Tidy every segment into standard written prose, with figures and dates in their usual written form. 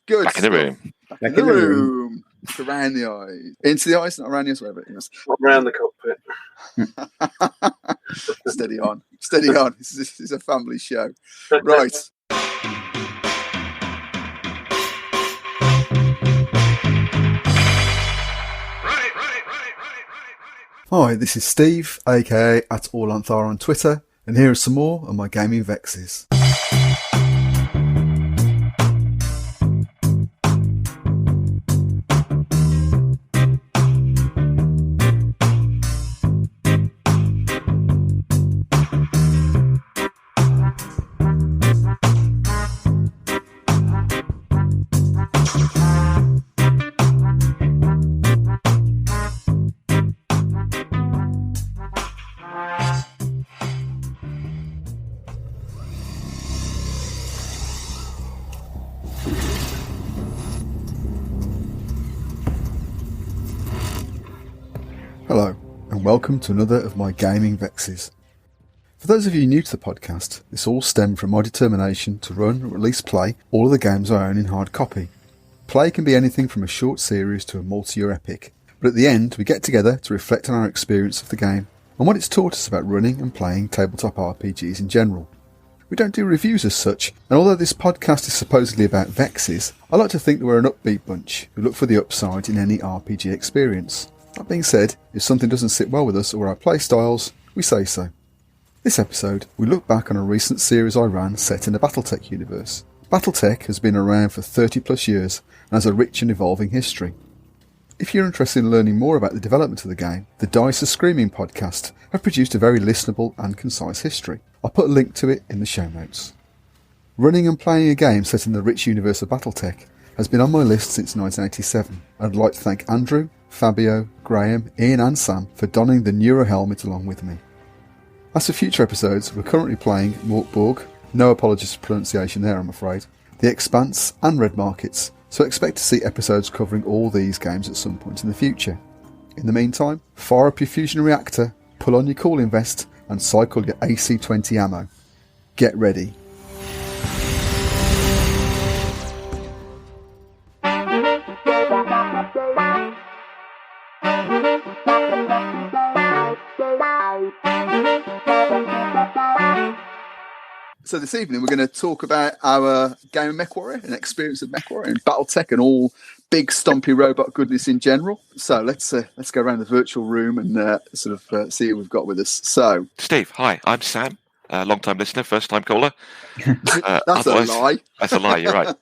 Good. Back in the room. Back in the room. Around the eyes. Into the eyes, not around the eyes, whatever it is. Around the cockpit. Steady on. Steady on. This is a family show. Right. Hi, this is Steve, aka @AllOnThar on Twitter, and here are some more of my gaming vexes. Hello, and welcome to another of my gaming vexes. For those of you new to the podcast, this all stemmed from my determination to run or at least play all of the games I own in hard copy. Play can be anything from a short series to a multi-year epic, but at the end we get together to reflect on our experience of the game and what it's taught us about running and playing tabletop RPGs in general. We don't do reviews as such, and although this podcast is supposedly about vexes, I like to think that we're an upbeat bunch who look for the upside in any RPG experience. That being said, if something doesn't sit well with us or our play styles, we say so. This episode, we look back on a recent series I ran set in the Battletech universe. Battletech has been around for 30 plus years and has a rich and evolving history. If you're interested in learning more about the development of the game, the Dice Are Screaming podcast have produced a very listenable and concise history. I'll put a link to it in the show notes. Running and playing a game set in the rich universe of Battletech has been on my list since 1987. I'd like to thank Andrew, Fabio, Graham, Ian and Sam for donning the Neuro helmet along with me. As for future episodes, we're currently playing Morkborg, no apologies for pronunciation there I'm afraid, The Expanse and Red Markets, so expect to see episodes covering all these games at some point in the future. In the meantime, fire up your fusion reactor, pull on your cooling vest and cycle your AC-20 ammo. Get ready. So this evening we're going to talk about our game of Mechwarrior and experience of Mechwarrior and Battletech and all big stompy robot goodness in general. So let's go around the virtual room and see who we've got with us. So Steve, hi, I'm Sam, long-time listener, first-time caller. That's a lie. That's a lie, you're right.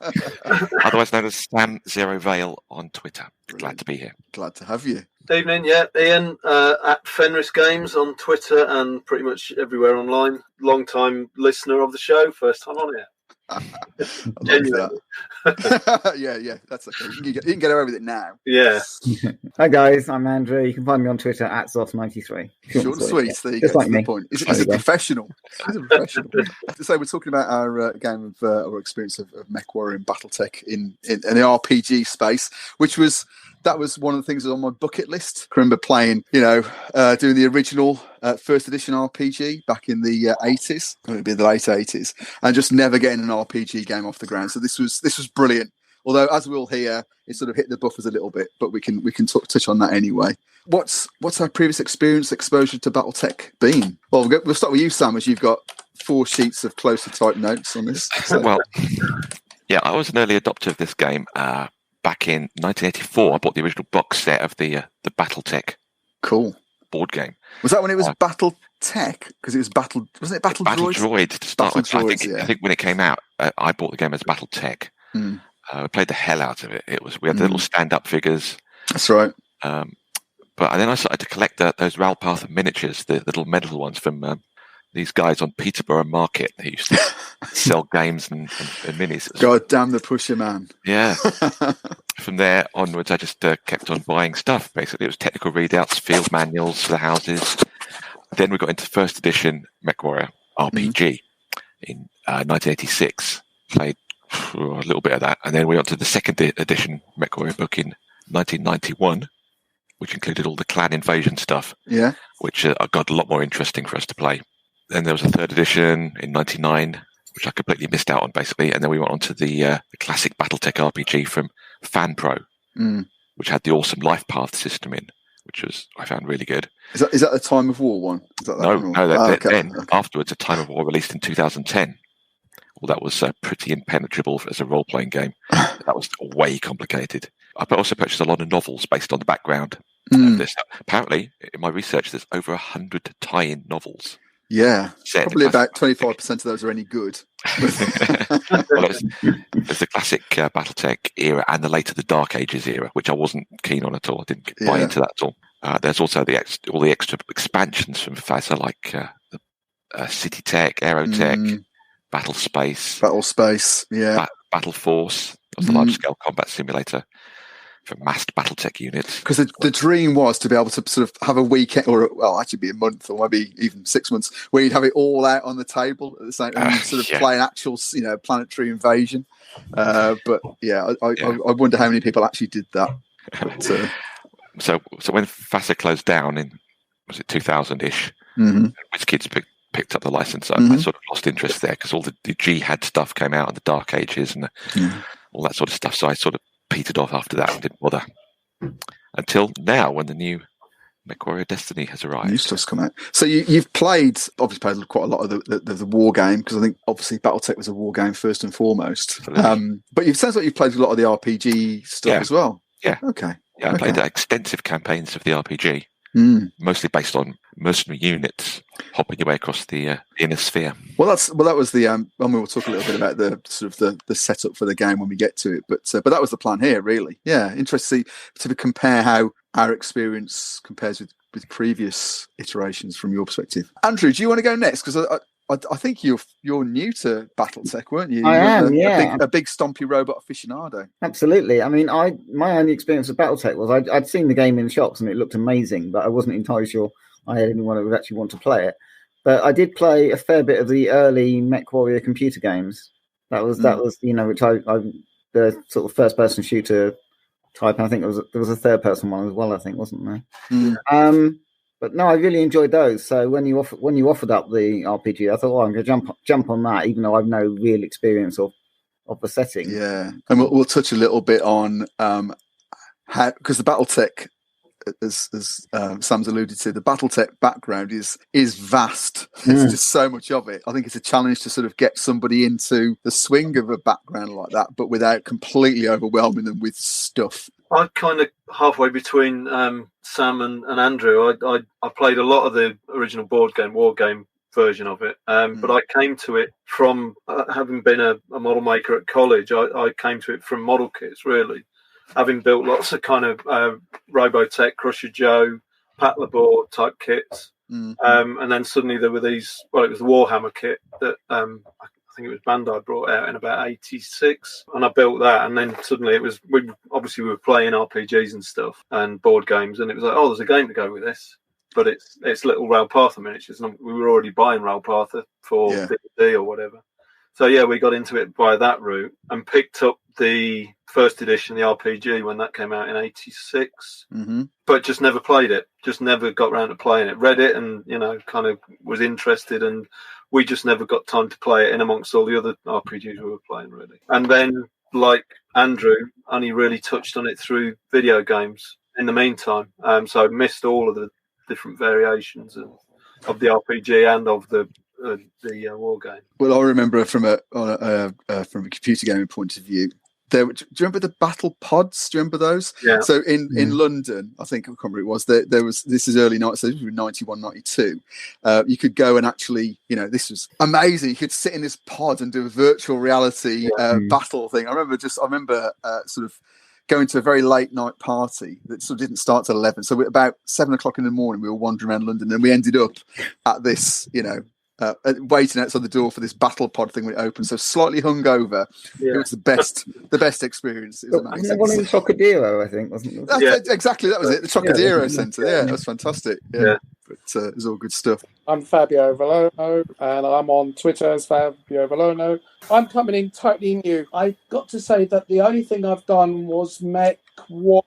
Otherwise known as Sam Zero Veil on Twitter. Glad to be here. Glad to have you. Evening, yeah, Ian at Fenris Games on Twitter and pretty much everywhere online. Long time listener of the show, first time on it. I love that. yeah, that's okay. You can get away with it now. Yeah. Hi guys, I'm Andrew. You can find me on Twitter at Zoff93. Short and sweet. There you Just go. like me. The point. He's a professional. So we're talking about our game of our experience of Mechwarrior and Battletech in the RPG space, that was one of the things that was on my bucket list. I remember playing, doing the original first edition RPG back in the 80s, it would be the late 80s, and just never getting an RPG game off the ground. So this was brilliant. Although, as we'll hear, it sort of hit the buffers a little bit, but we can touch on that anyway. What's our previous exposure to Battletech been? Well, we'll start with you, Sam, as you've got 4 sheets of closer type notes on this. So. Well, yeah, I was an early adopter of this game. Back in 1984, I bought the original box set of the Battletech board game. Was that when it was Battletech? Because it was wasn't it Battle Droid to start with? Droids, I think when it came out, I bought the game as Battletech. I played the hell out of it. We had the little stand-up figures. That's right. But then I started to collect those Ralpath miniatures, the little metal ones from these guys on Peterborough Market. They used to sell games and minis. God damn the pusher, man. Yeah. From there onwards, I just kept on buying stuff, basically. It was technical readouts, field manuals for the houses. Then we got into first edition Mechwarrior RPG in 1986. Played a little bit of that. And then we went to the second edition Mechwarrior book in 1991, which included all the clan invasion stuff. Yeah. Which got a lot more interesting for us to play. Then there was a third edition in 99. which I completely missed out on, basically. And then we went on to the classic Battletech RPG from FanPro, which had the awesome Life Path system in, which I found really good. Is that the Time of War one? Is that No, one? Then afterwards, A Time of War released in 2010. Well, that was pretty impenetrable as a role-playing game. That was way complicated. I also purchased a lot of novels based on the background of this. Apparently, in my research, there's over 100 tie-in novels. Yeah, probably about 25% of those are any good. Well, there's the classic Battletech era and the later the Dark Ages era, which I wasn't keen on at all. I didn't buy into that at all. There's also all the extra expansions from FASA, like City Tech, Aerotech, Battle Space, yeah, Battle Force. That was the large-scale combat simulator for massed Battletech units. Because the dream was to be able to sort of have a weekend, or actually be a month, or maybe even 6 months, where you'd have it all out on the table at the same time, sort of play an actual, planetary invasion. But yeah, I wonder how many people actually did that. But, so when FASA closed down in, was it 2000-ish, which kids picked up the license, I sort of lost interest there because all the Jihad stuff came out in the Dark Ages and all that sort of stuff. So I sort of petered off after that and didn't bother until now when the new Mechwarrior Destiny has arrived. New stuff's come out. So you've obviously played quite a lot of the war game, because I think obviously Battletech was a war game first and foremost. But it sounds like you've played a lot of the RPG stuff as well. Yeah. Okay. Yeah, I played extensive campaigns of the RPG, mostly based on mercenary units hopping your way across the inner sphere. Well, that was the. We'll talk a little bit about the sort of the setup for the game when we get to it. But that was the plan here, really. Yeah, interesting to compare how our experience compares with previous iterations from your perspective. Andrew, do you want to go next? Because I think you're new to Battletech, weren't you? I am, a big stompy robot aficionado. Absolutely. I mean, my only experience with Battletech was I'd seen the game in shops and it looked amazing, but I wasn't entirely sure I had anyone who would actually want to play it. But I did play a fair bit of the early Mechwarrior computer games. That was which I the sort of first person shooter type. And I think there was a third person one as well. I think, wasn't there? But no, I really enjoyed those. So when you offered up the RPG, I thought, I'm going to jump on that, even though I've no real experience of the setting. Yeah, and we'll touch a little bit on how, because the Battletech, as Sam's alluded to, the Battletech background is vast. There's just so much of it. I think it's a challenge to sort of get somebody into the swing of a background like that, but without completely overwhelming them with stuff. I kind of halfway between Sam and Andrew. I played a lot of the original board game, war game version of it, but I came to it from having been a model maker at college. I came to it from model kits, really, having built lots of kind of Robotech, Crusher Joe, Paddleboard type kits, and then suddenly there were these. Well, it was the Warhammer kit that I think it was Bandai brought out in about 86, and I built that, and then suddenly we were playing RPGs and stuff and board games, and it was like, oh, there's a game to go with this, but it's little Railpatha miniatures, and we were already buying Railpatha for D&D or whatever. So yeah, we got into it by that route and picked up the first edition, the RPG, when that came out in 86, but just never played it, just never got around to playing it. Read it and, kind of was interested, and we just never got time to play it in amongst all the other RPGs we were playing, really. And then, like Andrew, only really touched on it through video games in the meantime. So I missed all of the different variations of the RPG and of the war game. Well, I remember from a computer gaming point of view, do you remember the battle pods? Do you remember those? Yeah. So in London, I think, I can't remember, it was there was, this is early 90s, so this was 91, 92. You could go and actually, this was amazing. You could sit in this pod and do a virtual reality battle thing. I remember sort of going to a very late night party that sort of didn't start till 11. So about 7 o'clock in the morning, we were wandering around London, and we ended up at this, waiting outside the door for this battle pod thing when it opened. So slightly hungover. Yeah. It was the best experience. It was amazing. The one in Trocadero, I think, wasn't it? Exactly, that was it. The Trocadero Centre. Yeah, that was fantastic. Yeah. But it was all good stuff. I'm Fabio Valono, and I'm on Twitter as Fabio Valono. I'm coming in totally new. I got to say that the only thing I've done was Mechwarrior,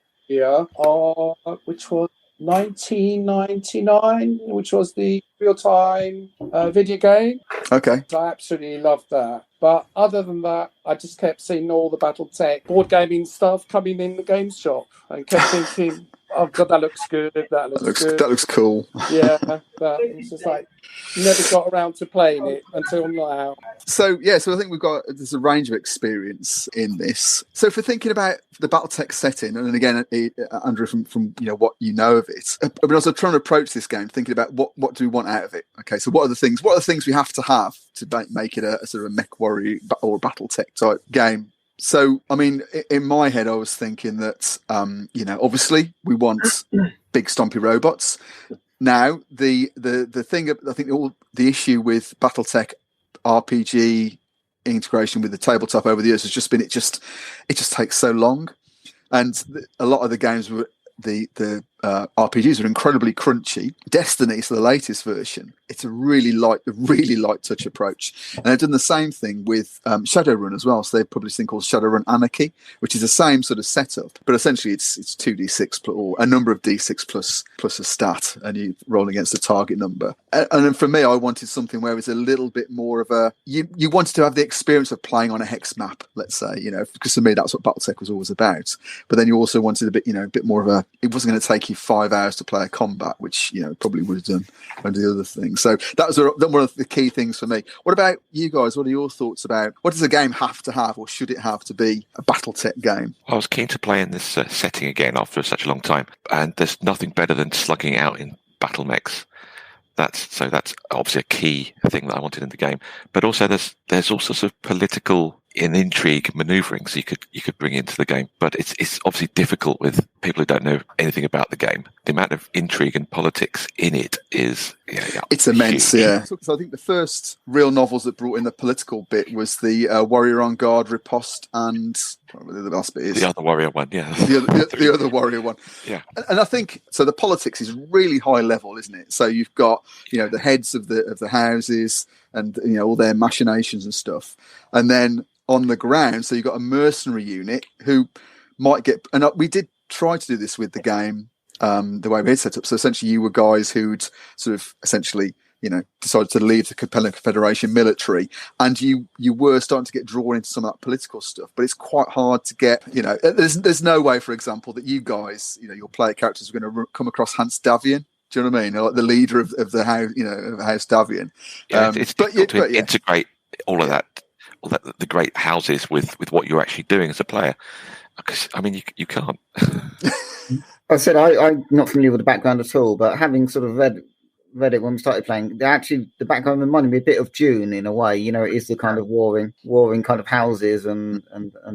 which was 1999, which was the real-time video game. Okay. I absolutely loved that. But other than that, I just kept seeing all the Battletech board gaming stuff coming in the games shop and kept thinking, oh God, that looks good. That looks good. That looks cool. Yeah, but it's just like never got around to playing it until now. So I think there's a range of experience in this. So if we're thinking about the Battletech setting, and then again, Andrew, from what you know of it, I was trying to approach this game thinking about what do we want out of it. Okay, so what are the things we have to make it a sort of a Mechwarrior or a Battletech type game. So, I mean, in my head, I was thinking that, obviously we want big stompy robots. Now, the thing, I think the issue with Battletech RPG integration with the tabletop over the years has just been it just takes so long, and a lot of the games were the RPGs are incredibly crunchy. Destiny, so the latest version, it's a really light touch approach, and they've done the same thing with Shadowrun as well. So they've published a thing called Shadowrun Anarchy, which is the same sort of setup, but essentially it's 2d6 or a number of d6 plus a stat, and you roll against a target number. And then for me, I wanted something where it's a little bit more of a you wanted to have the experience of playing on a hex map, let's say, because for me that's what Battletech was always about. But then you also wanted a bit more of a. It wasn't going to take you 5 hours to play a combat, which probably would have done under the other things. So that was one of the key things for me. What about you guys? What are your thoughts about what does a game have to have, or should it have to be a Battletech game? I was keen to play in this setting again after such a long time, and there's nothing better than slugging out in battle mechs. That's obviously a key thing that I wanted in the game. But also there's all sorts of political and intrigue maneuverings you could bring into the game. But it's obviously difficult with people who don't know anything about the game. The amount of intrigue and politics in it is it's immense. Huge. Yeah. So I think the first real novels that brought in the political bit was the Warrior on Guard, Riposte, and the last bit is the other warrior one. Yeah, the other warrior one. Yeah, and I think so. The politics is really high level, isn't it? So you've got the heads of the houses and all their machinations and stuff, and then on the ground, so you've got a mercenary unit who might get. And we did try to do this with the game. The way we had set up, so essentially you were guys who'd sort of essentially decided to leave the Confederation military, and you were starting to get drawn into some of that political stuff. But it's quite hard to get. There's no way, for example, that you guys, your player characters are going to come across Hans Davian. Do you know what I mean? Like the leader of the house, of House Davian. Yeah, it's difficult to integrate all of that, the great houses with what you're actually doing as a player. Because I mean, you can't. I said I'm not familiar with the background at all, but having sort of read it when we started playing, the background reminded me a bit of Dune in a way. It is the kind of warring kind of houses and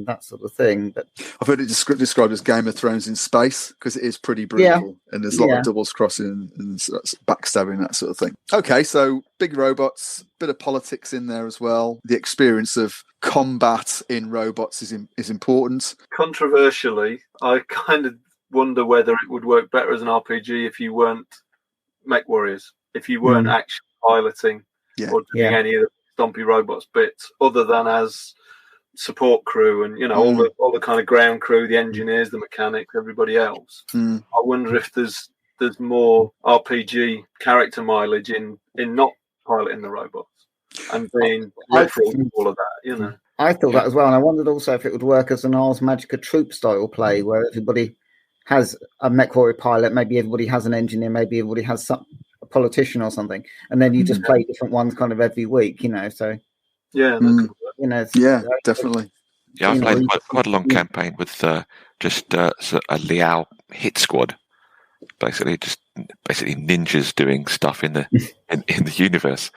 that sort of thing. But I've heard it described as Game of Thrones in space, because it is pretty brutal, and there's a lot of doubles crossing and backstabbing, that sort of thing. Okay, so big robots, bit of politics in there as well. The experience of combat in robots is important. Controversially, I kind of wonder whether it would work better as an RPG if you weren't Mechwarriors, if you weren't actually piloting or doing any of the stompy robots bits, other than as support crew and all the kind of ground crew, the engineers, the mechanics, everybody else. I wonder if there's more RPG character mileage in not piloting the robots and being literal all of that. I thought that as well, and I wondered also if it would work as an Ars Magica troop style play where everybody has a Mechwarrior pilot, maybe everybody has an engineer, maybe everybody has a politician or something, and then you just play different ones kind of every week, so definitely. Yeah, I've played quite a long campaign with just a Liao hit squad, basically ninjas doing stuff in the in the universe,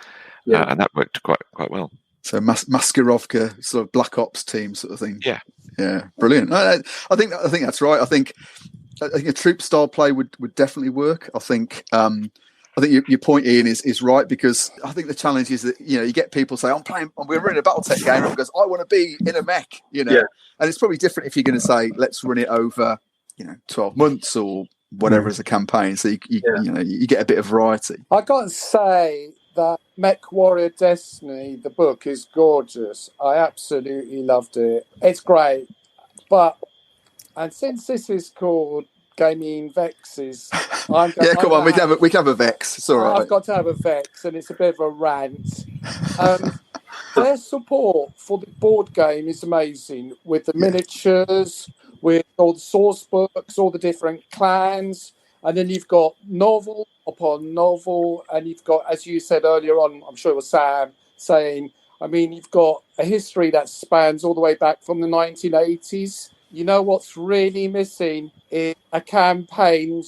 and that worked quite well. So Maskirovka, sort of Black Ops team sort of thing. Yeah, brilliant. I think that's right. I think a troop style play would definitely work. I think your point, Ian, is right, because I think the challenge is that you get people say we're running a Battletech game, and goes I want to be in a mech, and it's probably different if you're going to say let's run it over 12 months or whatever as a campaign, so you get a bit of variety. I got to say that Mechwarrior Destiny, the book, is gorgeous. I absolutely loved it. It's great. And since this is called gaming vexes. Come on, we can have a vex. It's all right. I've got to have a vex, and it's a bit of a rant. Their support for the board game is amazing, with the miniatures, with all the source books, all the different clans, and then you've got novel upon novel, and you've got, as you said earlier on, I'm sure it was Sam saying, I mean, you've got a history that spans all the way back from the 1980s. You know what's really missing is a campaign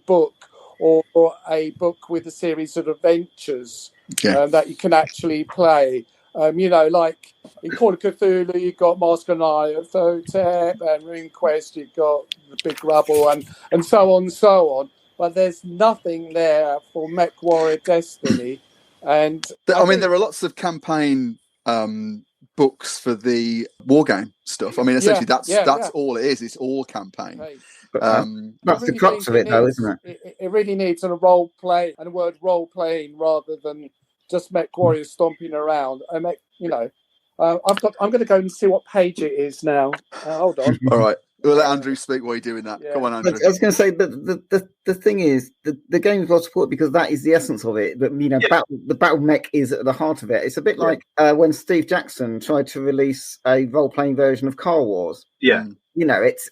book or a book with a series of adventures that you can actually play. Like in Call of Cthulhu, you've got Mask and Nyarlathotep, and RuneQuest, you've got the Big Rubble, and so on and so on. But there's nothing there for Mechwarrior Destiny. And there are lots of campaign books for the wargame stuff. I mean, essentially, that's all it is. It's all campaign. Right. That's the crux of it, though, isn't it? It really needs a role play and a word role playing rather than just Mechwarrior stomping around. I'm going to go and see what page it is now. Hold on. All right. We'll let Andrew speak while you're doing that. Yeah. Come on, Andrew. I was going to say that the thing is the game's got support because that is the essence of it. But the battle mech is at the heart of it. It's a bit like when Steve Jackson tried to release a role-playing version of Car Wars. Yeah. It's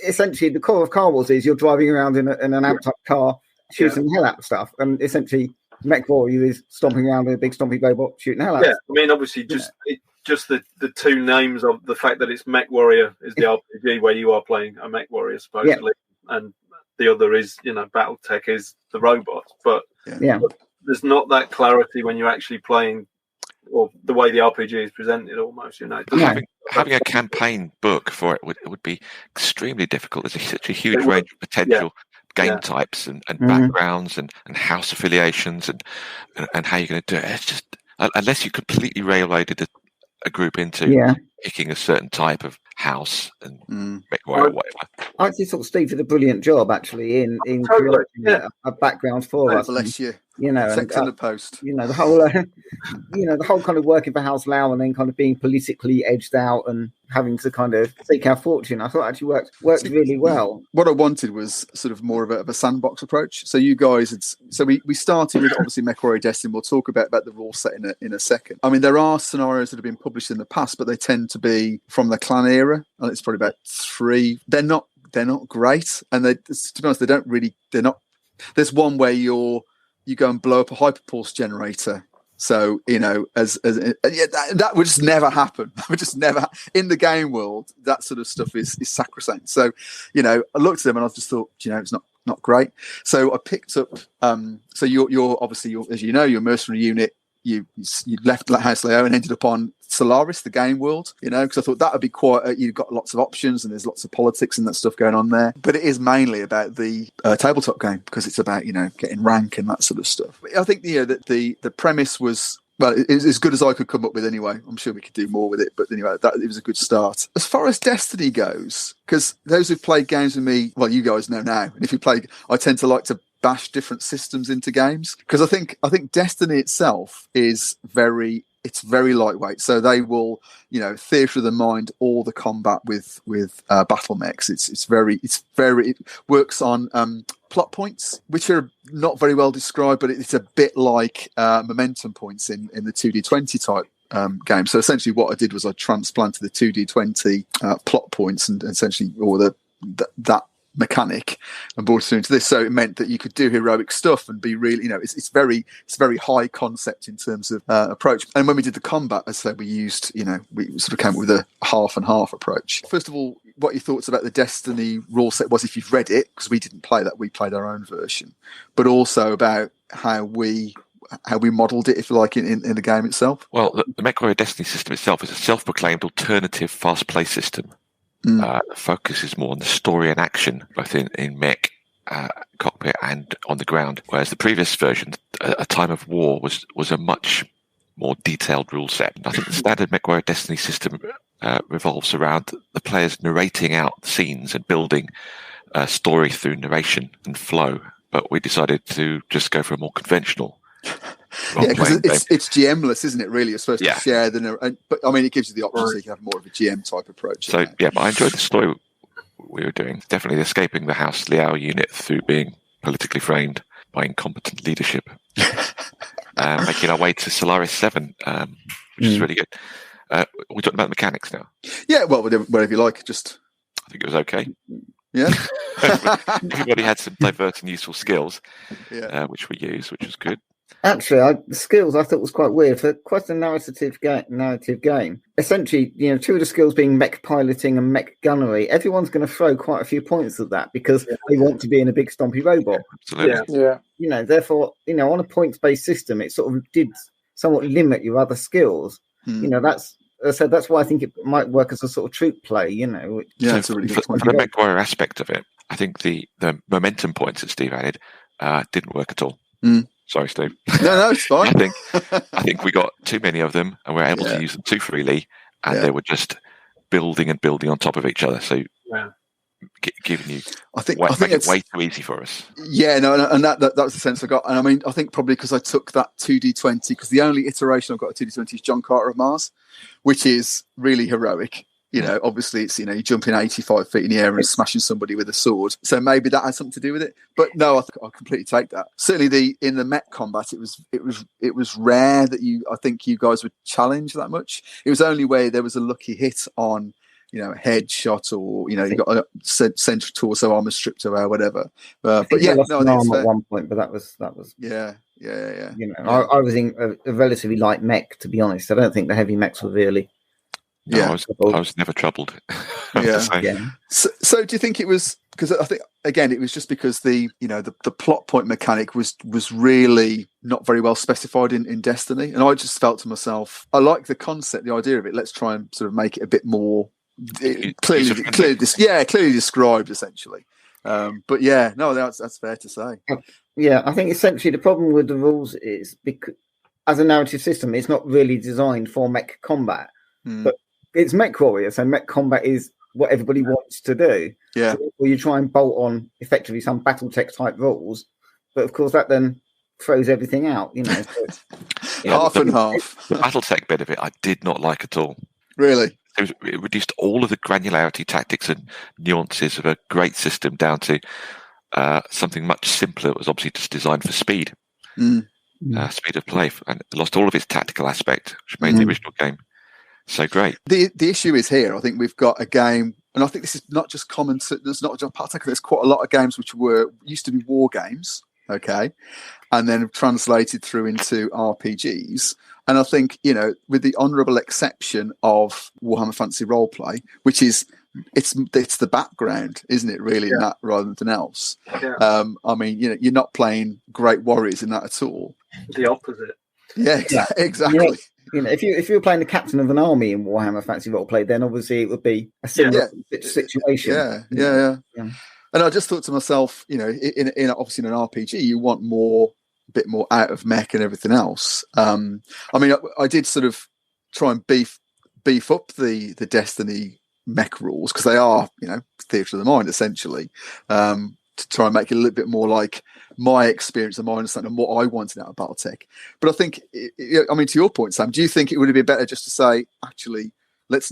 essentially the core of Car Wars is you're driving around in an amped-up car, shooting the hell out of stuff, and essentially Mechwarrior is stomping around in a big stompy robot shooting the hell out of stuff. I mean, obviously, just the two names of the fact that it's Mechwarrior is the RPG where you are playing a Mechwarrior supposedly, and the other is Battletech is the robot. But there's not that clarity when you're actually playing, or the way the RPG is presented. Almost, having a campaign book for it would be extremely difficult. There's such a huge range of potential game types and backgrounds and house affiliations and how you're going to do it. It's just unless you completely railroaded a group into picking a certain type of house and Mechwarrior or whatever. I actually thought Steve did a brilliant job actually in creating a background for us. Bless you. Sex in the post. The whole, the whole kind of working for House Lau and then kind of being politically edged out and having to kind of seek our fortune. I thought actually worked really well. What I wanted was sort of more of a sandbox approach. So you guys, we started with obviously Mechwarrior Destiny. We'll talk about the rule set in a second. I mean, there are scenarios that have been published in the past, but they tend to be from the clan era, and it's probably about 3. They're not great, and to be honest, they're not. There's one where you go and blow up a hyperpulse generator. So, that would just never happen. That would just never in the game world. That sort of stuff is sacrosanct. So, I looked at them and I just thought, it's not great. So I picked up. So you're obviously, as you know, you're a mercenary unit. You left House Leo and ended up on Solaris, the game world, because I thought that would be quite, you've got lots of options and there's lots of politics and that stuff going on there. But it is mainly about the tabletop game because it's about, getting rank and that sort of stuff. I think, that the premise was, well, it was as good as I could come up with anyway. I'm sure we could do more with it, but anyway, it was a good start. As far as Destiny goes, because those who've played games with me, well, you guys know now, and if you play, I tend to like to bash different systems into games because I think Destiny itself is very lightweight. So they will, theatre of the mind, all the combat with battle mechs. It works on plot points, which are not very well described, but it's a bit like momentum points in the 2D20 type game. So essentially what I did was I transplanted the 2D20 plot points and essentially that mechanic and brought it into this. So it meant that you could do heroic stuff and be really, it's very high concept in terms of approach. And when we did the combat, as I said, we used, we sort of came up with a half and half approach. First of all, what your thoughts about the Destiny rule set was, if you've read it, because we didn't play that, we played our own version, but also about how we modelled it, if you like, in the game itself. Well, the Mechwarrior Destiny system itself is a self-proclaimed alternative fast-play system. Focuses more on the story and action, both in mech, cockpit, and on the ground. Whereas the previous version, A Time of War, was a much more detailed rule set. I think the standard Mechwarrior Destiny system revolves around the players narrating out scenes and building a story through narration and flow. But we decided to just go for a more conventional. Because it's GM-less, isn't it? Really, you're supposed to share but I mean, it gives you the option so you can have more of a GM type approach. So but I enjoyed the story we were doing. Definitely escaping the House Liao unit through being politically framed by incompetent leadership. Making our way to Solaris 7, which is really good. We're talking about the mechanics now. Yeah, well, whatever you like. Just, I think it was okay. Yeah. Everybody had some diverse and useful skills, which we used, which was good. Actually, the skills I thought was quite weird for quite a narrative game. Essentially, two of the skills being mech piloting and mech gunnery. Everyone's going to throw quite a few points at that because they want to be in a big stompy robot. Absolutely. Yeah. Therefore, on a points-based system, it sort of did somewhat limit your other skills. That's why I think it might work as a sort of troop play. It's a really good point. For the Mechwarrior aspect of it, I think the momentum points that Steve added didn't work at all. Sorry, Steve. No, it's fine. I think we got too many of them, and we're able to use them too freely, and they were just building and building on top of each other. So, giving you, I think it's way too easy for us. Yeah, no, and that was the sense I got. And I mean, I think probably because I took that 2D20, because the only iteration I've got of 2D20 is John Carter of Mars, which is really heroic. Obviously it's, you're jumping 85 feet in the air and smashing somebody with a sword. So maybe that has something to do with it. But no, I completely take that. Certainly in the mech combat, it was rare that I think you guys would challenge that much. It was only where there was a lucky hit on, a headshot or, you got a central torso armor stripped away or whatever. But yeah, no, I think it's fair. At one point, but that was. Yeah. I was in a relatively light mech, to be honest. I don't think the heavy mechs were really. No, I was never troubled. So do you think it was because I think again it was just because the plot point mechanic was really not very well specified in Destiny, and I just felt to myself, I like the concept, the idea of it. Let's try and sort of make it a bit more clearly described, essentially. But yeah, no, that's fair to say. Yeah, I think essentially the problem with the rules is because as a narrative system, it's not really designed for mech combat, but it's Mechwarrior, so mech combat is what everybody wants to do. Yeah. So you try and bolt on effectively some Battletech type rules, but of course that then throws everything out. So half and half. The Battletech bit of it, I did not like at all. Really, it reduced all of the granularity, tactics, and nuances of a great system down to something much simpler. It was obviously just designed for speed, speed of play, and it lost all of its tactical aspect, which made the original game so great. The issue is here. I think we've got a game, and I think this is not just common. There's not just Battletech. There's quite a lot of games which used to be war games, okay, and then have translated through into RPGs. And I think with the honourable exception of Warhammer Fantasy Roleplay, which is it's the background, isn't it? Really, in that rather than else. Yeah. I mean, you're not playing great warriors in that at all. The opposite. Yeah, exactly. If you were playing the captain of an army in Warhammer Fantasy Roleplay, then obviously it would be a similar situation. Yeah. And I just thought to myself, in obviously in an RPG, you want a bit more out of mech and everything else. I mean, I did sort of try and beef up the Destiny mech rules because they are, theatre of the mind essentially, to try and make it a little bit more like my experience and my understanding of what I wanted out of Battletech. But I think, to your point, Sam, do you think it would have been better just to say, actually, let's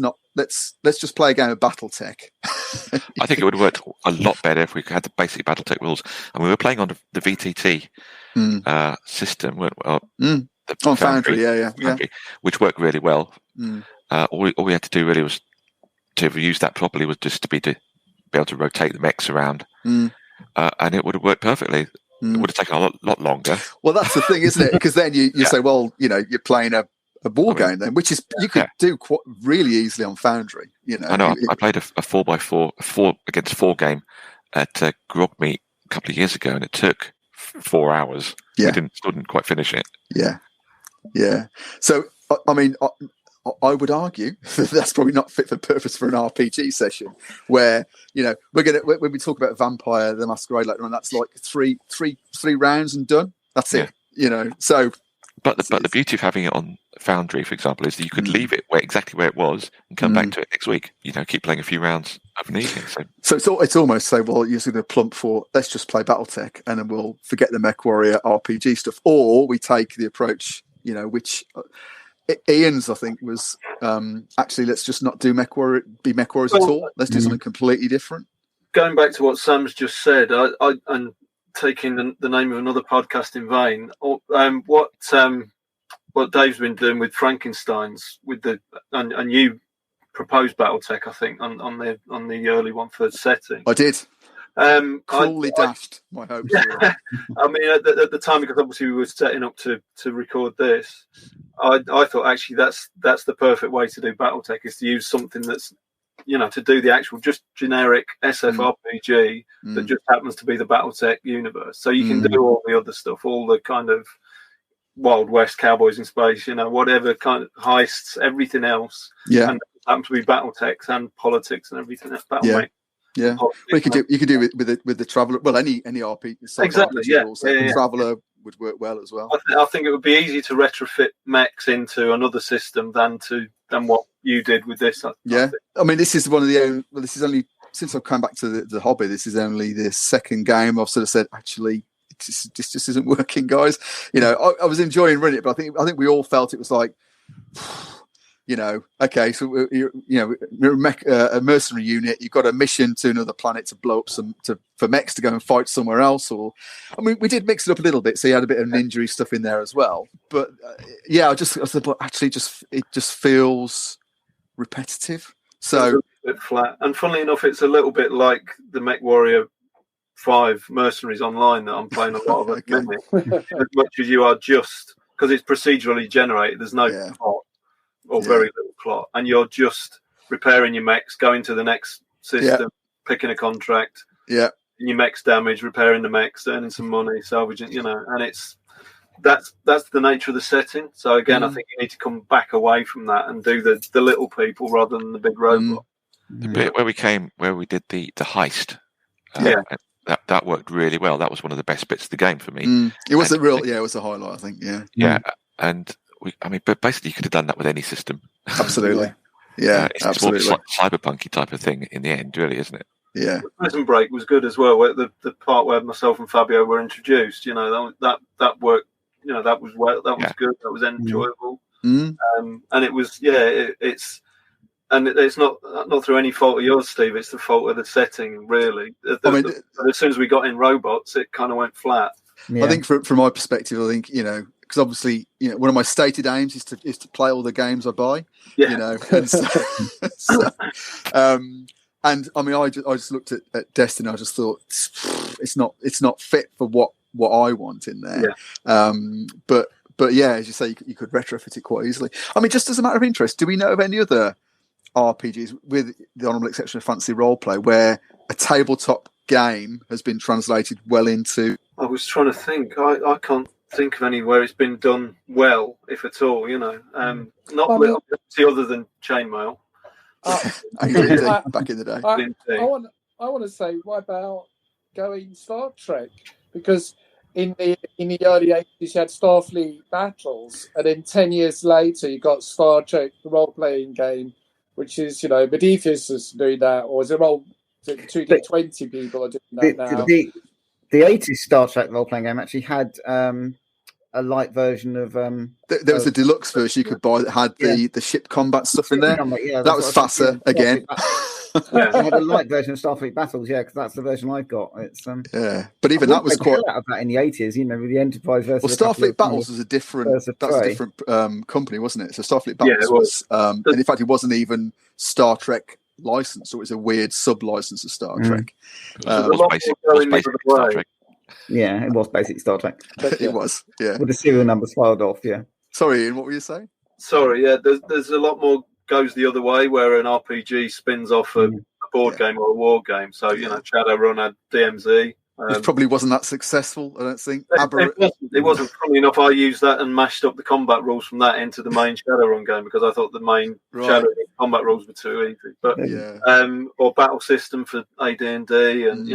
just play a game of Battletech? I think it would have worked a lot better if we had the basic Battletech rules. And we were playing on the VTT system, on Foundry, Foundry, which worked really well. All we had to do really was to use that properly was just to be able to rotate the mechs around. And it would have worked perfectly. It would have taken a lot longer. Well, that's the thing, isn't it? Because then you say, well, you're playing a war game then, which is you could do quite really easily on Foundry. I know. I played a 4x4 against 4 game at Grogmeet a couple of years ago, and it took 4 hours. Yeah. We still didn't quite finish it. Yeah. So I mean, I would argue that's probably not fit for purpose for an RPG session where, when we talk about Vampire the Masquerade later on, that's like three rounds and done. That's it. So. But the beauty of having it on Foundry, for example, is that you could leave it exactly where it was and come back to it next week. Keep playing a few rounds of an evening. So it's almost say, well, you're going to plump for, let's just play Battletech and then we'll forget the Mechwarrior RPG stuff. Or we take the approach, which Ian's, I think, was actually let's just not do Mechwarriors at all. Let's do something completely different. going back to what Sam's just said, and taking the name of another podcast in vain, what Dave's been doing with Frankenstein's and you proposed Battletech, I think, on the early one for setting. I did. Cruelly dashed my hopes. Yeah. I mean, at the time, because obviously we were setting up to record this, I thought actually that's the perfect way to do Battletech, is to use something that's, to do the actual just generic SF RPG that just happens to be the Battletech universe. So you can do all the other stuff, all the kind of Wild West, Cowboys in Space, whatever kind of heists, everything else. Yeah. And it happens to be Battletech and politics and everything else. Yeah. Well, you could do it with the Traveller. Well, any RPG. Exactly. Yeah. Traveller would work well as well. I think it would be easy to retrofit mechs into another system than what you did with this. I mean, this is one of the only. Well, this is only since I've come back to the hobby. This is only the second game I've sort of said, actually, this just isn't working, guys. I was enjoying running it, but I think we all felt it was like, okay, so a mercenary unit. You've got a mission to another planet to blow up for mechs to go and fight somewhere else. Or, I mean, we did mix it up a little bit, so you had a bit of ninja stuff in there as well. But I said, but actually, it just feels repetitive. So a bit flat. And funnily enough, it's a little bit like the Mechwarrior 5 Mercenaries Online that I'm playing a lot of at the minute. As much as you are just, because it's procedurally generated, there's no plot or very little plot, and you're just repairing your mechs, going to the next system, picking a contract, and your mechs damage, repairing the mechs, earning some money, salvaging, and that's the nature of the setting. So again, I think you need to come back away from that and do the little people rather than the big robot. The bit where we did the heist, that worked really well. That was one of the best bits of the game for me. It was it was a highlight, I think. And but basically you could have done that with any system. Absolutely. It's absolutely more cyberpunky type of thing in the end, really, isn't it? Yeah. Prison Break was good as well. Where the part where myself and Fabio were introduced, that worked. That was good. That was enjoyable. And it was it's not through any fault of yours, Steve. It's the fault of the setting, really. As soon as we got in robots, it kind of went flat. I think from my perspective, because obviously, one of my stated aims is to play all the games I buy. And I mean, I just looked at Destiny. I just thought it's not fit for what I want in there. But as you say, you could retrofit it quite easily. I mean, just as a matter of interest, do we know of any other RPGs, with the honourable exception of Fantasy Roleplay, where a tabletop game has been translated well into? I was trying to think. I can't think of anywhere it's been done well, if at all. Not other than Chainmail. Back in the day. I want to say, what about going Star Trek? Because in the early 80s, you had Starfleet Battles, and then 10 years later, you got Star Trek, the role-playing game, which is, Medivhus is doing that, or is it 2D20 people are doing that now? The 80s Star Trek role-playing game actually had a light version of... there was a deluxe version you could buy that had the ship combat stuff in there. That was faster again. I had a light version of Starfleet Battles, because that's the version I've got. It's but even that was quite out of that in the 80s, with the Enterprise versus. Well, Starfleet Battles was a different company, wasn't it? So Starfleet Battles was, and in fact, it wasn't even Star Trek licensed, so it was a weird sub-license of Star Trek. It was basic Star Trek. Yeah, it was basic Star Trek. It was, with the serial numbers filed off. Sorry, Ian, what were you saying? Sorry, there's a lot more goes the other way, where an RPG spins off a board game or a war game. So Shadowrun had DMZ, which probably wasn't that successful, I don't think. It wasn't. Funny enough, I used that and mashed up the combat rules from that into the main Shadowrun game because I thought the main Shadowrun combat rules were too easy. But or Battle System for AD&D, and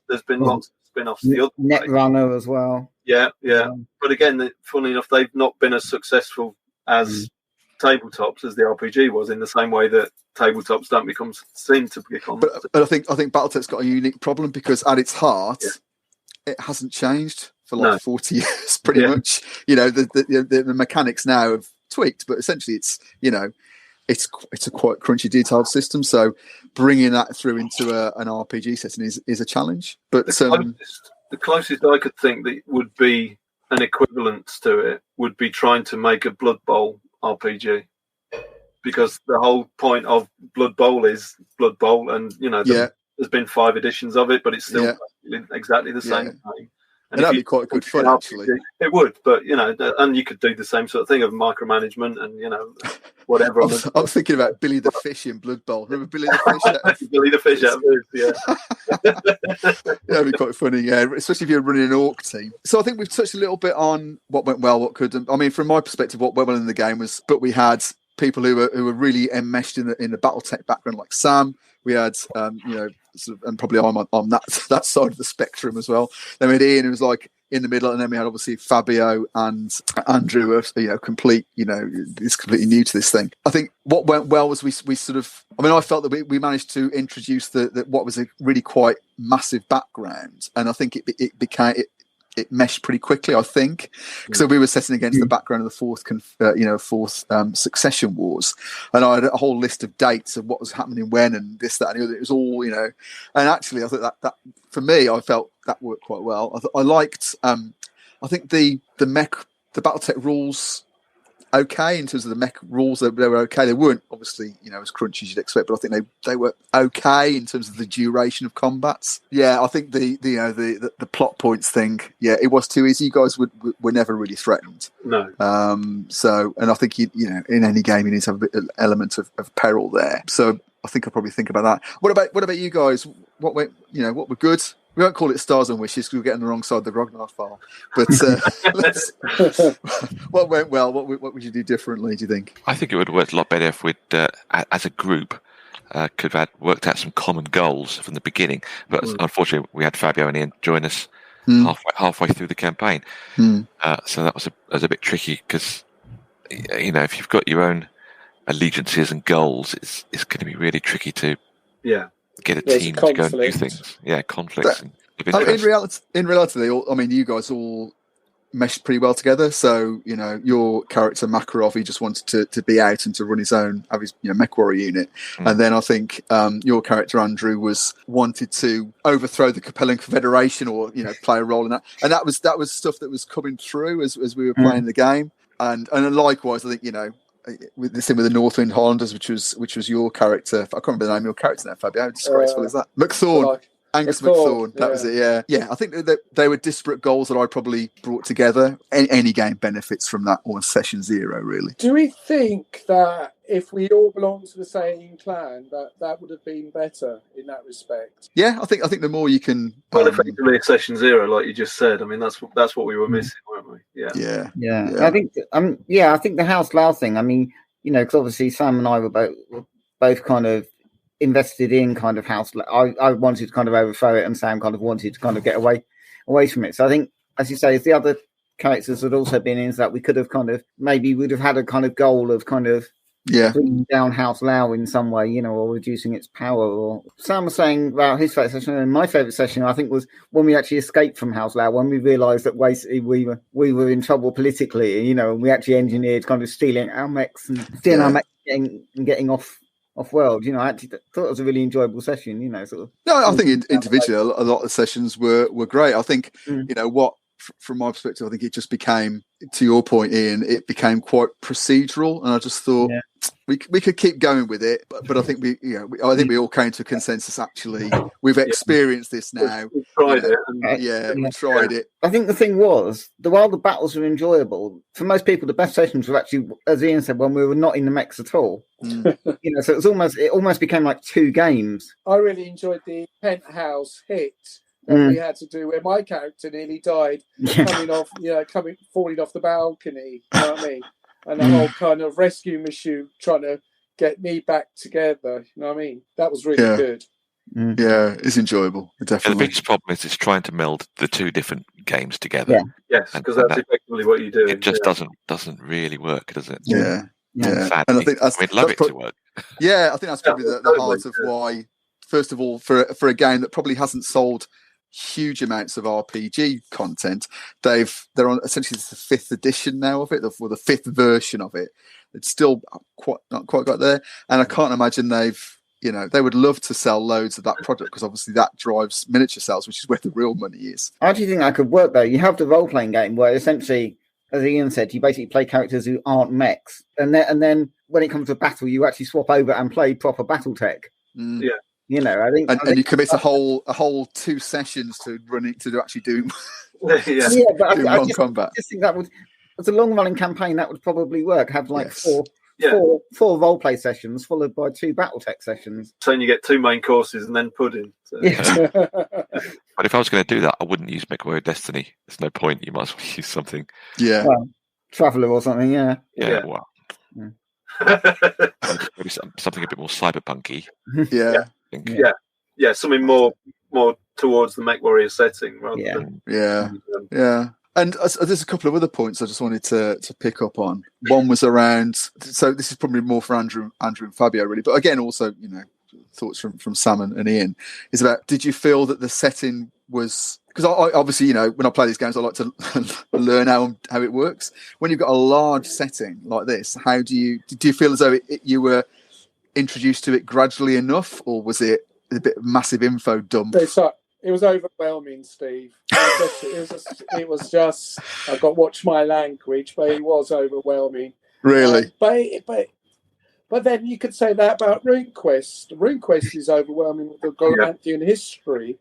there's been lots of spin-offs. The other Netrunner as well. But again, funny enough, they've not been as successful as tabletops as the RPG was, in the same way that tabletops don't seem to become. But I think Battletech's got a unique problem because at its heart, it hasn't changed for 40 years, pretty much. The mechanics now have tweaked, but essentially it's it's a quite crunchy, detailed system. So bringing that through into an RPG setting is a challenge. But the closest I could think that would be an equivalence to it would be trying to make a Blood Bowl RPG, because the whole point of Blood Bowl is Blood Bowl, and there's been 5 editions of it, but it's still exactly the same thing. And that'd be quite good fun, actually. It would, but and you could do the same sort of thing of micromanagement and whatever. I was thinking about Billy the Fish in Blood Bowl. Remember Billy the Fish? Billy the Fish out of Booth, That'd be quite funny, yeah. Especially if you're running an orc team. So I think we've touched a little bit on what went well, what couldn't. I mean, from my perspective, what went well in the game was, but we had people who were really enmeshed in the Battletech background, like Sam. We had sort of, and probably I'm on that side of the spectrum as well. Then we had Ian, who was like in the middle, and then we had obviously Fabio and Andrew, who are completely new to this thing. I think what went well was we sort of, I mean, I felt that we managed to introduce the what was a really quite massive background, and I think it meshed pretty quickly, I think, because we were setting against the background of the fourth succession wars, and I had a whole list of dates of what was happening when and this, that, and the other. It was all, and actually I thought that for me, I felt that worked quite well. I liked, I think the Battletech rules okay in terms of the mech rules. They were okay. They weren't obviously as crunchy as you'd expect, but I think they were okay in terms of the duration of combats. Yeah, I think the plot points thing. Yeah, it was too easy. You guys were never really threatened. No. So, and I think in any game you need to have a bit of element of peril there. So I think I'll probably think about that. What about you guys? What went? What were good? We won't call it stars and wishes because we're getting the wrong side of the Ragnar file. But what went well? What would you do differently, do you think? I think it would have worked a lot better if we'd, as a group, could have worked out some common goals from the beginning. But unfortunately, we had Fabio and Ian join us halfway through the campaign. So that was a bit tricky because, if you've got your own allegiances and goals, it's going to be really tricky to get a team to go and do things. Yeah, conflicts. In reality, you guys all meshed pretty well together. So, your character Makarov, he just wanted to be out and to run his own, have his Mechwarrior unit. And then I think your character Andrew wanted to overthrow the Capellan Confederation or play a role in that. And that was stuff that was coming through as we were playing the game. And likewise, I think with the Northwind Highlanders, which was your character. I can't remember the name of your character now, Fabio. How disgraceful is that? McThorn. Angus McThorn. That was it, yeah. Yeah, I think that they were disparate goals that I probably brought together. Any game benefits from that, or session 0, really. Do we think that if we all belong to the same clan, that would have been better in that respect? Yeah, I think the more you can... Well, effectively a session 0, like you just said. I mean, that's what we were missing, weren't we? Yeah. I think I think the House Lao thing, I mean, because obviously Sam and I were both kind of invested in kind of House. I wanted to kind of overthrow it, and Sam kind of wanted to kind of get away from it. So I think, as you say, if the other characters had also been in, that we could have kind of maybe would have had a kind of goal of kind of bringing down House Lao in some way, or reducing its power. Or Sam was saying about his favourite session, and my favourite session I think was when we actually escaped from House Lao, when we realised that basically we were in trouble politically, and we actually engineered kind of stealing our mechs and our mechs and getting off world. I actually thought it was a really enjoyable session. Sort of. No, I think individually a lot of the sessions were great. I think from my perspective, I think it just became, to your point, Ian, it became quite procedural, and I just thought we could keep going with it, but I think we all came to a consensus. Actually, we've experienced this now. We've tried it. We've tried it. I think the thing was, while the battles were enjoyable, for most people, the best sessions were actually, as Ian said, when we were not in the mechs at all. So it almost became like 2 games. I really enjoyed the penthouse hit that we had to do, where my character nearly died, falling off the balcony. You know what I mean? And the whole kind of rescue mission trying to get me back together. You know what I mean? That was really good. Yeah, it's enjoyable. Definitely. And the biggest problem is it's trying to meld the 2 different games together. Yeah. Yes, because that's effectively what you do. It just doesn't really work, does it? Yeah. Sadly. And I think we'd love it to work. Yeah, I think that's probably the heart of why. First of all, for a game that probably hasn't sold huge amounts of RPG content, they're on essentially the 5th edition now of it, or the 5th version of it. It's still not quite got there, and I can't imagine they would love to sell loads of that product because obviously that drives miniature sales, which is where the real money is. I actually think that could work though. You have the role playing game where essentially, as Ian said, you basically play characters who aren't mechs, and then when it comes to battle, you actually swap over and play proper Battletech. Yeah. I think, and you commit a whole 2 sessions to running to actually doing But I just think that would, as a long running campaign, that would probably work. Have four role play sessions followed by 2 Battletech sessions. So you get 2 main courses and then pudding. So. Yeah. But if I was going to do that, I wouldn't use Mechwarrior Destiny. There's no point. You might as well use something. Yeah. Well, Traveller or something. Yeah. Yeah. Well. Maybe something a bit more cyberpunky. Yeah. Yeah. Something more towards the Mechwarrior setting rather than. Yeah. And there's a couple of other points I just wanted to pick up on. One was around, so this is probably more for Andrew and Fabio really, but again also, thoughts from Sam and Ian, is about, did you feel that the setting was, because I obviously, when I play these games, I like to learn how it works. When you've got a large setting like this, how do you feel as though you were introduced to it gradually enough, or was it a bit of massive info dump? It was overwhelming, Steve. It was just, I got watch my language, but it was overwhelming. Really? But then you could say that about RuneQuest. RuneQuest is overwhelming with the Galactian history,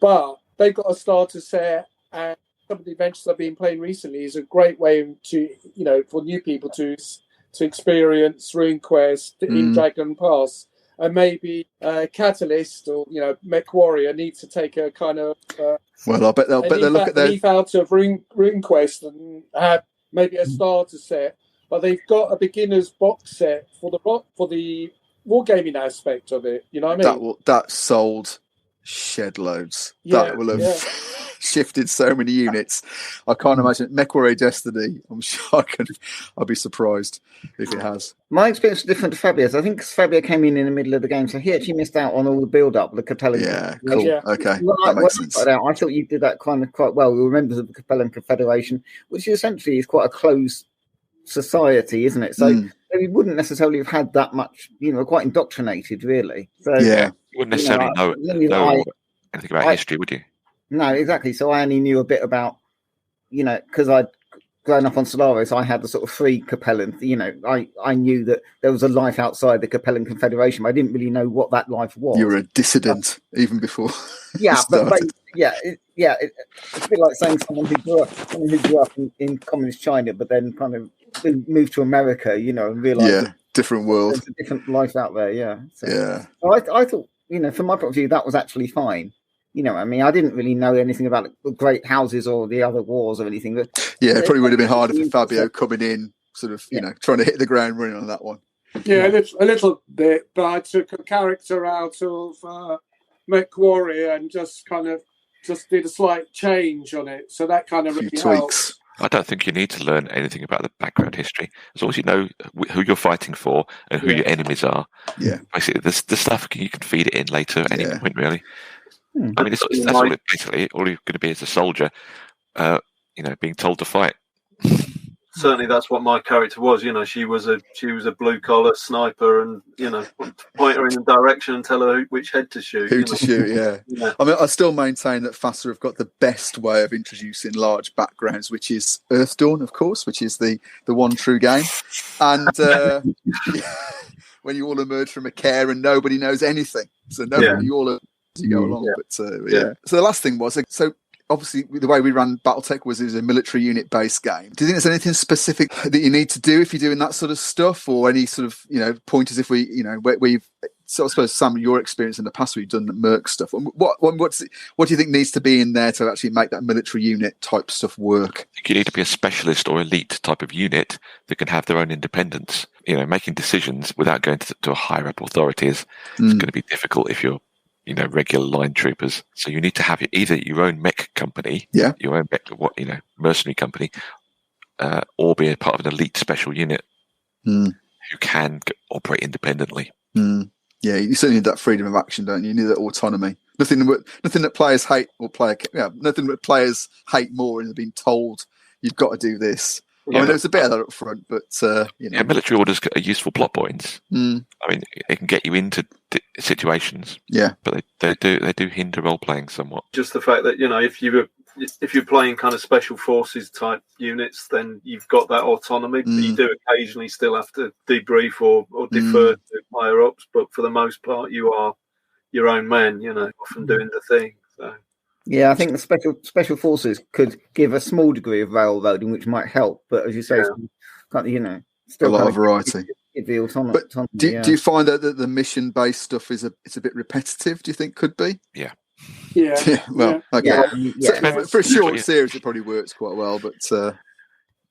but they got a starter set, and some of the adventures I've been playing recently is a great way to, for new people to experience RuneQuest in Dragon Pass. And maybe Catalyst or Mechwarrior needs to take a kind of well, I bet they'll look at their leaf out of RuneQuest and have maybe a starter set, but they've got a beginner's box set for the wargaming aspect of it. You know what I mean? That sold shed loads. Yeah, that will have shifted so many units. I can't imagine Mechwarrior Destiny. I'm sure I'd be surprised if it has. My experience is different to Fabio's. I think Fabio came in the middle of the game, so he actually missed out on all the build-up, the Capellan. Yeah, cool. Yeah. Okay, that makes sense. I thought you did that kind of quite well. We were members of the Capellan Confederation, which essentially is quite a closed society, isn't it? So we wouldn't necessarily have had that much, quite indoctrinated, really. So you wouldn't necessarily know anything about history, would you? No, exactly. So I only knew a bit about, because I'd grown up on Solaris, I had the sort of free Capellan. I knew that there was a life outside the Capellan Confederation, but I didn't really know what that life was. You were a dissident even before. Yeah, it's a bit like saying someone who grew up in communist China, but then kind of moved to America, and realised different world, there's a different life out there. Yeah, so I thought, from my point of view, that was actually fine. I didn't really know anything about the great houses or the other wars or anything. But it probably would have been harder for Fabio coming in, sort of, trying to hit the ground running on that one. Yeah, a little bit, but I took a character out of Mechwarrior and just did a slight change on it. So that kind of really helps. I don't think you need to learn anything about the background history. As long as you know who you're fighting for and who your enemies are. Yeah. Basically, the stuff you can feed it in later at any point, really. I mean, that's all it basically. All you're going to be is a soldier, being told to fight. Certainly, that's what my character was. She was a blue collar sniper, and point her in the direction and tell her which head to shoot. Who to shoot? Yeah. I mean, I still maintain that FASA have got the best way of introducing large backgrounds, which is Earthdawn, of course, which is the one true game, and when you all emerge from a care and nobody knows anything, so nobody all as you go along. But So the last thing was obviously, the way we ran Battletech was a military unit-based game. Do you think there's anything specific that you need to do if you're doing that sort of stuff, or any sort of, pointers if we, where you've, so I suppose, Sam, your experience in the past where you've done the Merc stuff, what do you think needs to be in there to actually make that military unit type stuff work? I think you need to be a specialist or elite type of unit that can have their own independence. Making decisions without going to a higher-up authority is going to be difficult if you're regular line troopers. So you need to have either your own mech company, your own mercenary company, or be a part of an elite special unit who can operate independently. Yeah, you certainly need that freedom of action, don't you? You need that autonomy. Nothing that players hate, nothing that players hate more than being told you've got to do this. I mean, there's a bit of that up front, but Yeah, military orders are useful plot points. Mm. I mean, it can get you into situations. Yeah, but they do hinder role playing somewhat. Just the fact that if you're playing kind of special forces type units, then you've got that autonomy. But you do occasionally still have to debrief or defer to higher ups. But for the most part, you are your own man. Often doing the thing. So. Yeah, I think the special forces could give a small degree of railroading, which might help. But as you say, still a lot of variety. Give the autonomy. But do you find that the mission based stuff is a bit repetitive? Do you think could be? Yeah. Yeah. Well, okay. Yeah. So for a short series, it probably works quite well. But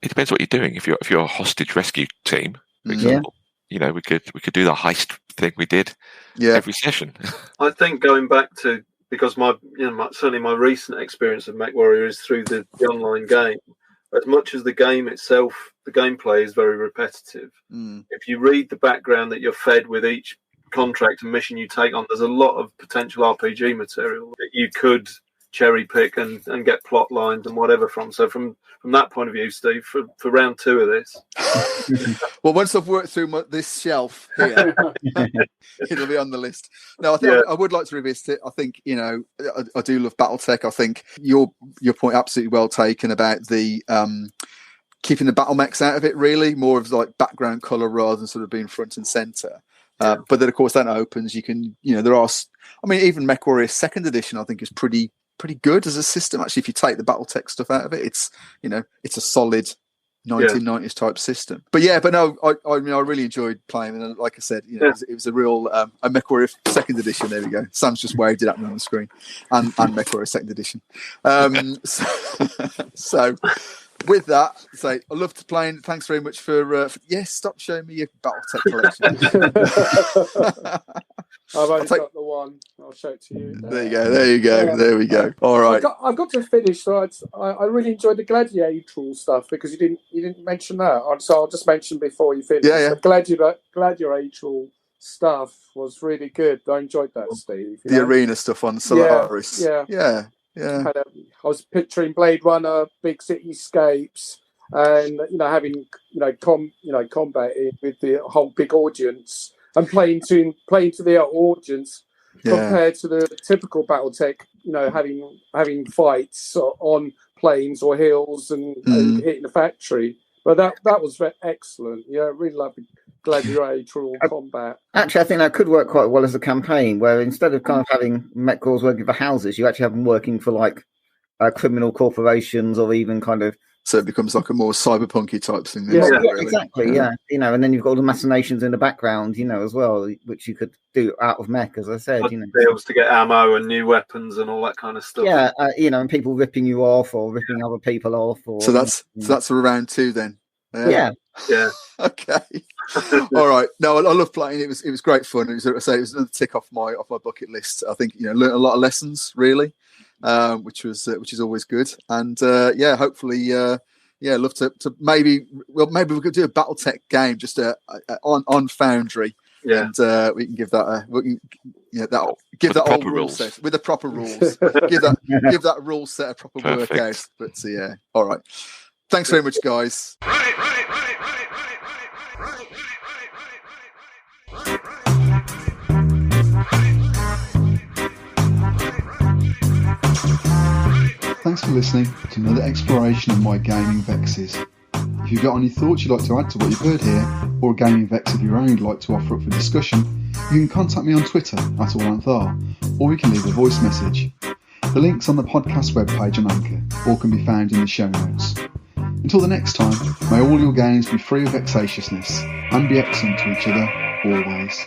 it depends what you're doing. If you're a hostage rescue team, for example, we could do the heist thing we did every session. I think going back to. Because certainly my recent experience of Mechwarrior is through the online game. As much as the game itself, the gameplay is very repetitive. If you read the background that you're fed with each contract and mission you take on, there's a lot of potential RPG material that you could cherry pick and get plot lines and whatever from. So from that point of view, Steve, for round 2 of this. Well, once I've worked through this shelf here, it'll be on the list. No, I think I would like to revisit it. I think, I do love Battletech. I think your point absolutely well taken about the keeping the battle mechs out of it, really, more of like background colour rather than sort of being front and centre. But then, of course, that opens. You can, there are. I mean, even Mechwarrior 2nd edition, I think, is pretty good as a system. Actually, if you take the Battletech stuff out of it, it's it's a solid 1990s type system. But no, I really enjoyed playing, and like I said, it was a real a Mechwarrior 2nd edition. There we go. Sam's just waved it at me on the screen, and Mechwarrior 2nd edition. So with that, I loved playing. Thanks very much for stop showing me your Battletech collection. I've only got the one. I'll show it to you. There you go. There we go. All right. I've got to finish. So I really enjoyed the gladiatorial stuff because you didn't mention that. So I'll just mention before you finish. Yeah. The gladiatorial stuff was really good. I enjoyed that, Steve. The arena stuff on Solaris. Yeah. I was picturing Blade Runner, big cityscapes, and having combat with the whole big audience. And playing to their audience compared to the typical Battletech, having fights on plains or hills and hitting the factory. But that was excellent. Yeah, I really loved the gladiatorial combat. Actually, I think that could work quite well as a campaign, where instead of kind of having mech corps working for houses, you actually have them working for like criminal corporations or even kind of. So it becomes like a more cyberpunky type thing. Really. Exactly. Yeah, and then you've got all the machinations in the background, as well, which you could do out of mech, as I said. Deals to get ammo and new weapons and all that kind of stuff. Yeah, and people ripping you off or ripping other people off. Or so that's around 2 then. Yeah. Okay. All right. No, I love playing. It was great fun. It was another tick off my bucket list. I think learned a lot of lessons really. Which is always good, and hopefully, love to maybe we could do a BattleTech game just on Foundry, and we can give that give that old rule set with the proper rules, give that rule set a proper workout. But all right, thanks very much, guys. Thanks for listening to another exploration of my gaming vexes. If you've got any thoughts you'd like to add to what you've heard here, or a gaming vex of your own you'd like to offer up for discussion, you can contact me on Twitter @AllAnthar, or you can leave a voice message. The link's on the podcast webpage on Anchor, or can be found in the show notes. Until the next time, may all your games be free of vexatiousness, and be excellent to each other, always.